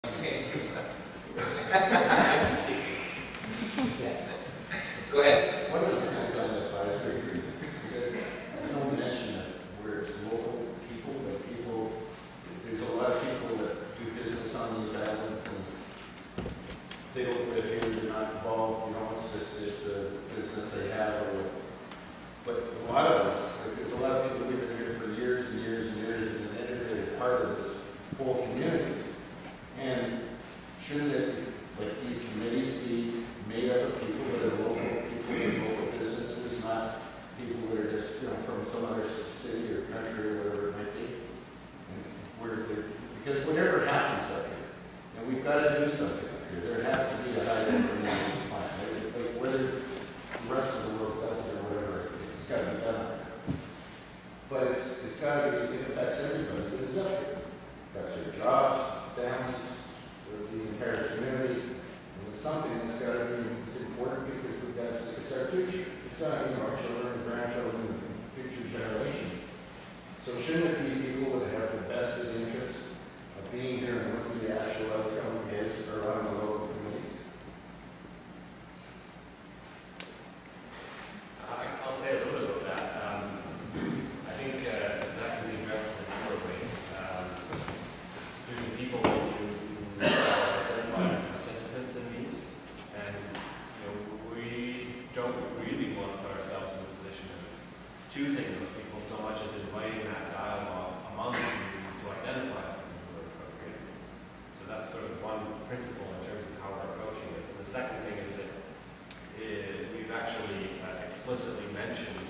Go ahead. What is the PNCIMA advisory agreement? I don't mention it where it's local people, but there's a lot of people that do business on these islands and they don't live here, they're not involved, you know, it's a business they have. But a lot of us, there's a lot of people living here for years and years and years and they're integrated part of this whole community. And shouldn't it, like these committees, be made up of people that are local, people with local businesses, not people that are just, you know, from some other city or country or whatever it might be? And because whatever happens up here, and we've got to do something up here, there has to be a high management plan. Like whether the rest of the world does it or whatever, it's got to be done. But it's got to be, it affects everybody that is up here. It affects their jobs, families, the entire community. And it's something that's got to be, it's important because we've got, it's our future. It's not, you know, our children, grandchildren, and future generations. So shouldn't it be people that have the vested interest of being here and what the actual outcome is around the local communities? I'll say a little bit about that. I think that can be addressed in a number of ways. Through the people who identify as participants in these, and you know, we don't really want to put ourselves in the position of choosing those people so much as inviting that dialogue among the communities to identify them who are appropriate. So that's sort of one principle in terms of how we're approaching this. And the second thing is that we've actually explicitly mentioned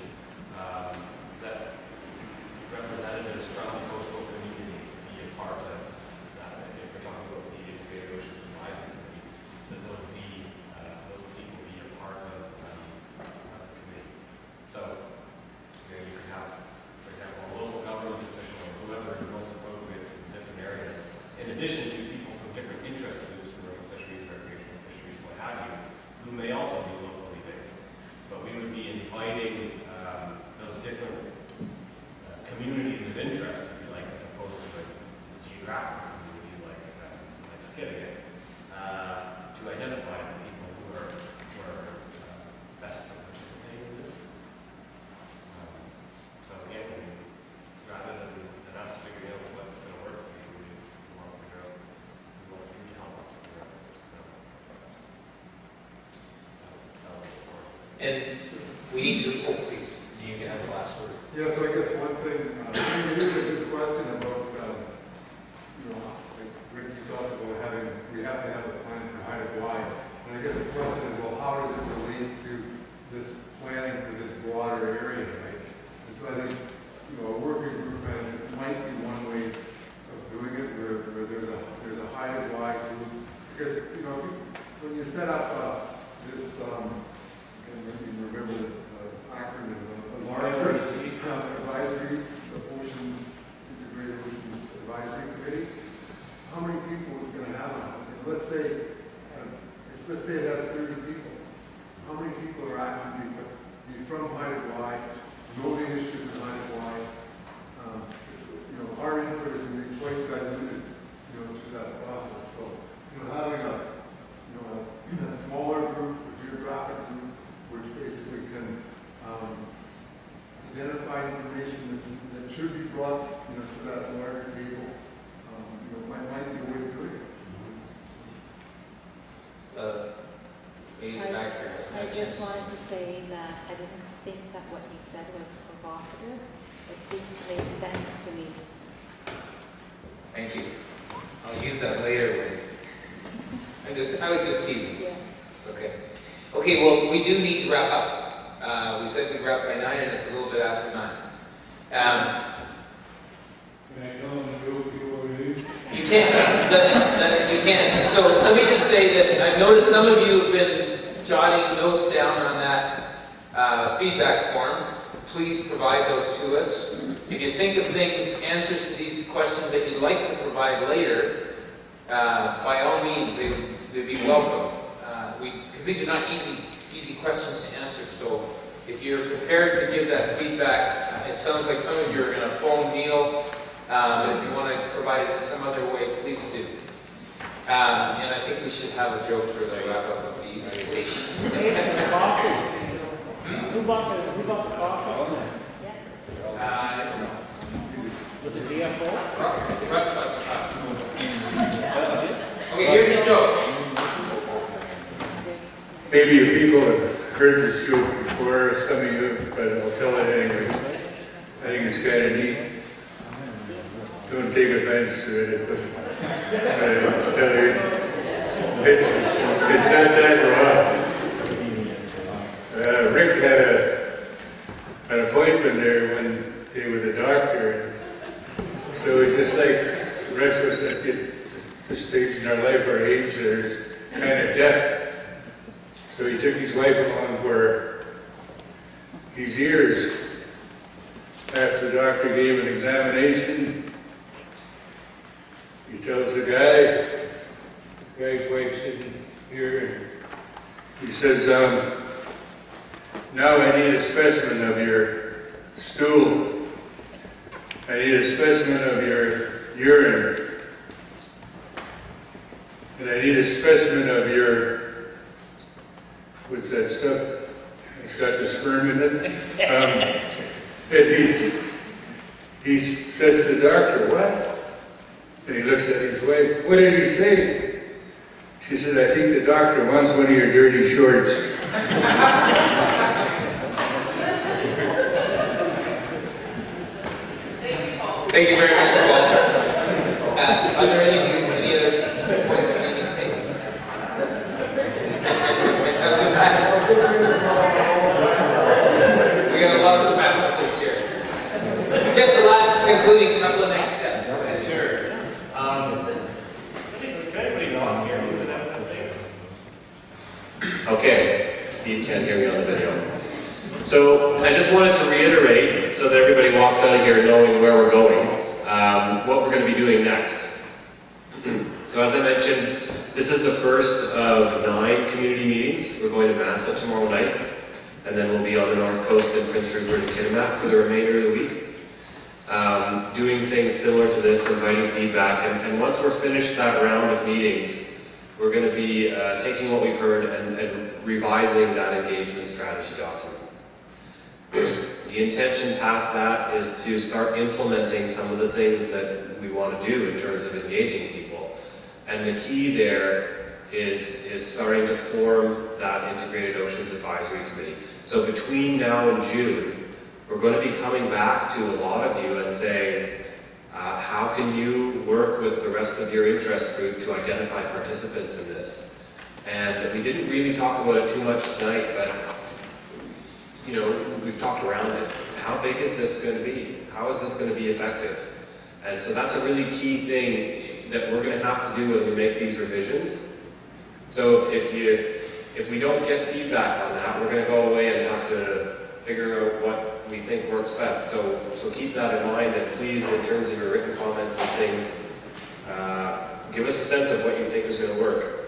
that representatives from coastal communities be a part of that. If we're talking about the Integrated Oceans Advisory Committee, that those people be a part of the committee. So you can have, for example, a local government official or whoever is most appropriate from different areas, in addition to people from different interest groups, commercial fisheries, recreational fisheries, what have you, who may also be locally based. But we would be inviting those different communities of interest, if you like, as opposed to a geographic community like Skidegate, to identify the people who are best to participate in this. So again, rather than us figuring out what's going to work for you, we want to figure out, we want you to help us figure out what's going to work for us. And we need to, please, you can have the last word. Yeah, so I guess one thing, it is a good question about, you know, like Rick, you talked about we have to have a plan for height of wide. And I guess the question is, well, how does it relate to this planning for this broader area, right? And so I think, you know, a working group might be one way of doing it, where there's a height of wide group. Because, you know, when you set up this, and you remember the acronym, the larger advisory, the Oceans, Integrated Oceans Advisory Committee, how many people is going to have on it? And let's say it has 30 people. How many people are actually be from height of wide, know the issues of height of wide? You know, our input is going to be quite diluted, you know, through that process. So, you know, having a smaller group, a geographic group, which basically can identify information that should be brought, you know, to that larger table, you know, might be a way of doing it. I just wanted to say that I didn't think that what you said was provocative. It seemed to make sense to me. Thank you. I'll use that later when I was just teasing. Yeah. It's okay. Okay, well, we do need to wrap up. We said we'd wrap by 9 and it's a little bit after 9. Can I go and go before we leave? You can. You can. So let me just say that I've noticed some of you have been jotting notes down on that feedback form. Please provide those to us. If you think of things, answers to these questions that you'd like to provide later, by all means, they'd be welcome. Because these are not easy questions to answer. So if you're prepared to give that feedback, it sounds like some of you are going to phone Neil, but if you want to provide it in some other way, please do. And I think we should have a joke for the wrap-up of the evening, please. Coffee. Who bought the coffee? I don't know. Was it DFO? Russ bought the Okay, here's a joke. Maybe you people have heard this joke before, some of you, but I'll tell it anyway. I think it's kind of neat. Don't take offense to it, but I'll tell you, it's not that raw. Rick had an appointment there one day with a doctor, so it's just like the rest of us that get to the stage in our life, our age, there's kind of death. So he took his wife along for his ears. After the doctor gave an examination, he tells the guy's wife sitting here, and he says, now I need a specimen of your stool. I need a specimen of your urine. And I need a specimen of your, what's that stuff? It's got the sperm in it. And he says to the doctor, what? And he looks at his wife, what did he say? She said, I think the doctor wants one of your dirty shorts. Thank you very much, Paul. Are there any other points that we need to make? We got a lot of mathematists here. Just the last concluding couple of next steps. Sure. Is anybody not hear me with that thing? Okay, Steve can't hear me on the video. So I just wanted to reiterate, so that everybody walks out of here knowing where we're going, what we're going to be doing next. So as I mentioned, this is the first of 9 community meetings. We're going to Massa tomorrow night, and then we'll be on the North Coast in Prince Rupert and Kitimat for the remainder of the week. Doing things similar to this, inviting feedback, and once we're finished that round of meetings, we're going to be taking what we've heard and revising that engagement strategy document. The intention past that is to start implementing some of the things that we want to do in terms of engaging people. And the key there is starting to form that Integrated Oceans Advisory Committee. So between now and June, we're going to be coming back to a lot of you and saying, how can you work with the rest of your interest group to identify participants in this? And we didn't really talk about it too much tonight, but we've talked around it. How big is this going to be? How is this going to be effective? And so that's a really key thing that we're going to have to do when we make these revisions. So if we don't get feedback on that, we're going to go away and have to figure out what we think works best. So keep that in mind, and please, in terms of your written comments and things, give us a sense of what you think is going to work.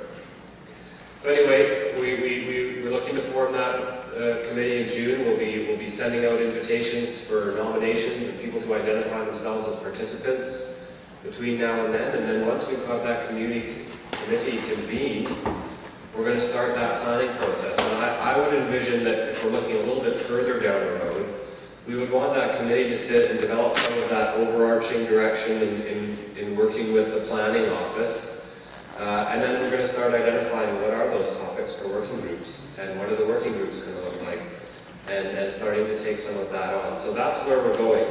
So anyway, we're looking to form that committee in June. We'll be sending out invitations for nominations and people to identify themselves as participants between now and then once we've got that committee convened, we're going to start that planning process. And I would envision that if we're looking a little bit further down the road, we would want that committee to sit and develop some of that overarching direction in working with the planning office. And then we're going to start identifying what are those topics for working groups, and what are the working groups going to look like, and starting to take some of that on. So that's where we're going.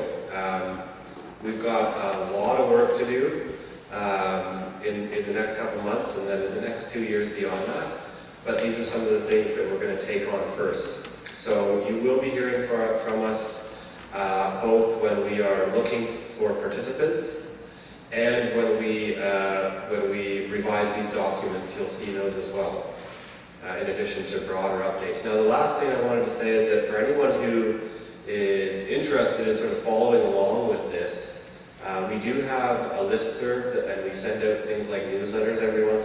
We've got a lot of work to do in the next couple of months, and then in the next 2 years beyond that. But these are some of the things that we're going to take on first. So you will be hearing from us both when we are looking for participants, and when we revise these documents. You'll see those as well, in addition to broader updates. Now, the last thing I wanted to say is that for anyone who is interested in sort of following along with this, we do have a listserv, and we send out things like newsletters every once in a while.